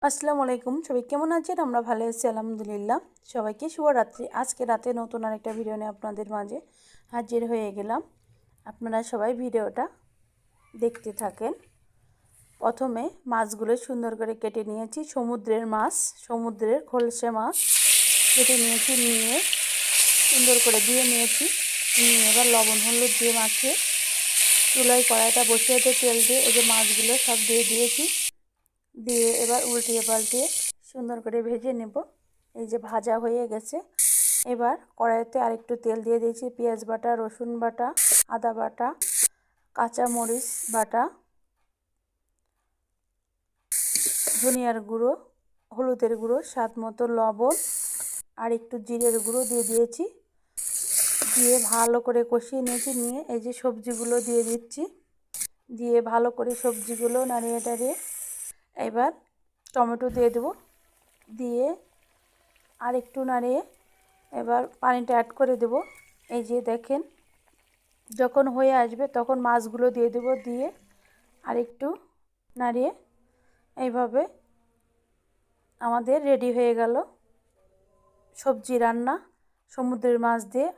আসসালামু আলাইকুম, সবাই কেমন আছেন? আমরা ভালো আছি আলহামদুলিল্লাহ। সবাইকে শুভরাত্রি। আজকে রাতে নতুন আরেকটা ভিডিও নিয়ে আপনাদের মাঝে হাজির হয়ে গেলাম। আপনারা সবাই ভিডিওটা দেখতে থাকেন। প্রথমে মাছগুলো সুন্দর করে কেটে নিয়েছি। সমুদ্রের মাছ, সমুদ্রের খলসে মাছ কেটে নিয়েছি, নিয়ে সুন্দর করে দিয়ে নিয়েছি। নিয়ে এবার লবণ হলুদ দিয়ে মাখিয়ে চুলায় কড়াইটা বসিয়ে দিয়ে তেল দিয়ে এই যে মাছগুলো সব দিয়ে দিয়েছি। দিয়ে এবার উল্টিয়ে পাল্টিয়ে সুন্দর করে ভেজে নেব। এই যে ভাজা হয়ে গেছে। এবার কড়াইতে আরেকটু তেল দিয়ে দিয়েছি। পেঁয়াজ বাটা, রসুন বাটা, আদা বাটা, কাঁচা মরিচ বাটা, ধনিয়ার গুঁড়ো, হলুদের গুঁড়ো, স্বাদ মতো লবণ আর একটু জিরের গুঁড়ো দিয়ে দিয়েছি। দিয়ে ভালো করে কষিয়ে নিয়েছি। নিয়ে এই যে সবজিগুলো দিয়ে দিচ্ছি। দিয়ে ভালো করে সবজিগুলো নাড়িয়ে টাড়িয়ে এবার টমেটো দিয়ে দেবো। দিয়ে আর একটু নাড়িয়ে এবার পানিটা অ্যাড করে দেব। এই যে দেখেন, যখন হয়ে আসবে তখন মাছগুলো দিয়ে দেব। দিয়ে আর একটু নাড়িয়ে এইভাবে আমাদের রেডি হয়ে গেল সবজি রান্না সমুদ্রের মাছ দিয়ে।